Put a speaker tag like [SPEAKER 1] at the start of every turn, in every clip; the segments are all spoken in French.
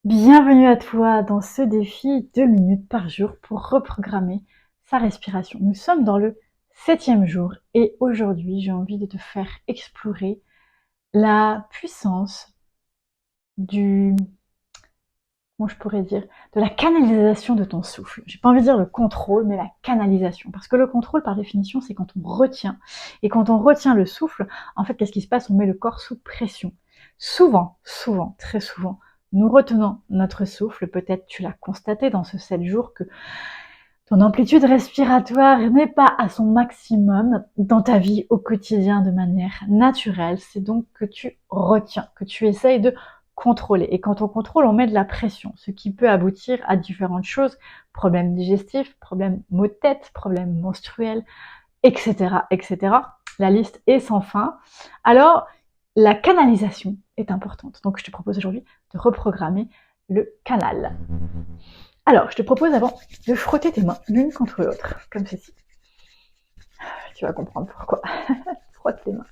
[SPEAKER 1] Bienvenue à toi dans ce défi 2 minutes par jour pour reprogrammer sa respiration. Nous sommes dans le 7e jour et aujourd'hui j'ai envie de te faire explorer la puissance du, comment je pourrais dire, de la canalisation de ton souffle. J'ai pas envie de dire le contrôle, mais la canalisation. Parce que le contrôle, par définition, c'est quand on retient. Et quand on retient le souffle, en fait, qu'est-ce qui se passe? On met le corps sous pression. Souvent, très souvent, nous retenons notre souffle. Peut-être tu l'as constaté dans ce 7 jours que ton amplitude respiratoire n'est pas à son maximum dans ta vie au quotidien de manière naturelle. C'est donc que tu retiens, que tu essayes de contrôler. Et quand on contrôle, on met de la pression, ce qui peut aboutir à différentes choses, problèmes digestifs, problèmes maux de tête, problèmes menstruels, etc., etc. La liste est sans fin. Alors, la canalisation est importante. Donc, je te propose aujourd'hui de reprogrammer le canal. Alors, je te propose avant de frotter tes mains l'une contre l'autre, comme ceci. Tu vas comprendre pourquoi. Frotte tes mains.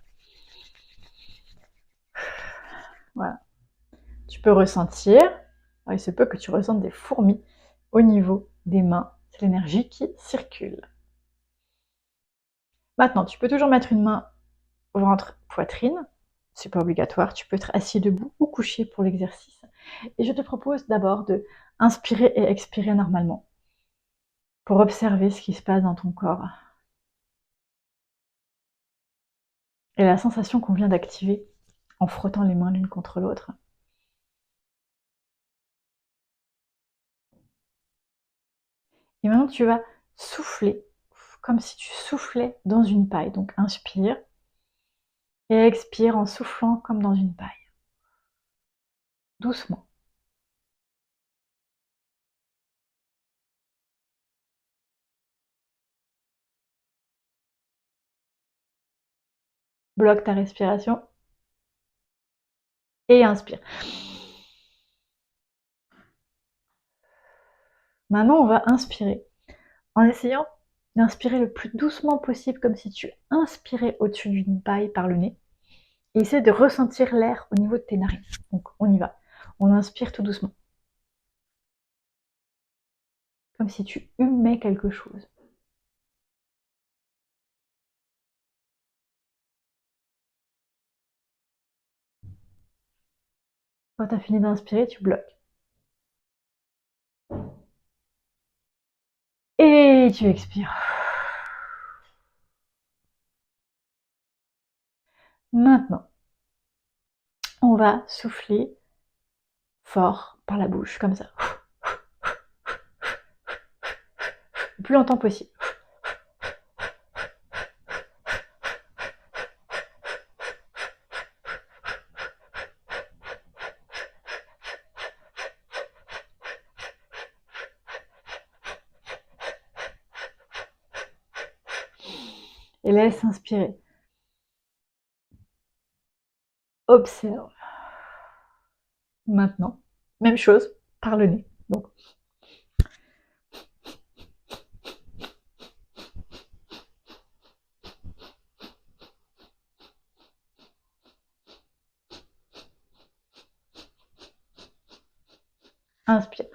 [SPEAKER 1] Voilà. Tu peux ressentir, il se peut que tu ressentes des fourmis au niveau des mains. C'est l'énergie qui circule. Maintenant, tu peux toujours mettre une main au ventre, poitrine. C'est pas obligatoire. Tu peux être assis debout ou couché pour l'exercice. Et je te propose d'abord de inspirer et expirer normalement pour observer ce qui se passe dans ton corps et la sensation qu'on vient d'activer en frottant les mains l'une contre l'autre. Et maintenant, tu vas souffler comme si tu soufflais dans une paille. Donc, inspire et expire en soufflant comme dans une paille. Doucement. Bloque ta respiration et inspire. Maintenant, on va inspirer en essayant d'inspirer le plus doucement possible, comme si tu inspirais au-dessus d'une paille par le nez. Et essaie de ressentir l'air au niveau de tes narines. Donc, on y va. On inspire tout doucement. Comme si tu humais quelque chose. Quand tu as fini d'inspirer, tu bloques. Et tu expires. Maintenant, on va souffler fort par la bouche, comme ça. Le plus longtemps possible. Et laisse inspirer. Observe. Maintenant, même chose par le nez. Donc, inspire.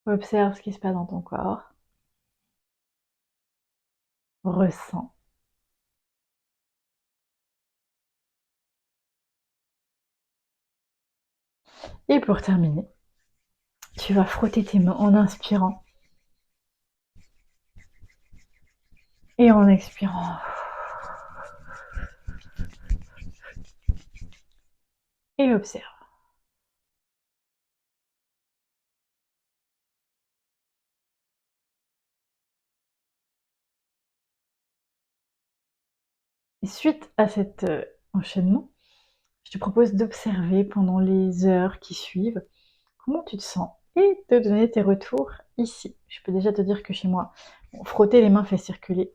[SPEAKER 1] Observe ce qui se passe dans ton corps. Ressens. Et pour terminer, tu vas frotter tes mains en inspirant et en expirant. Et observe. Et suite à cet enchaînement, je te propose d'observer pendant les heures qui suivent comment tu te sens et de donner tes retours ici. Je peux déjà te dire que chez moi, bon, frotter les mains fait circuler,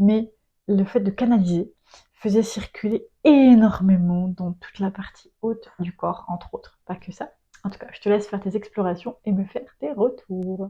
[SPEAKER 1] mais le fait de canaliser faisait circuler énormément dans toute la partie haute du corps, entre autres. Pas que ça. En tout cas, je te laisse faire tes explorations et me faire tes retours.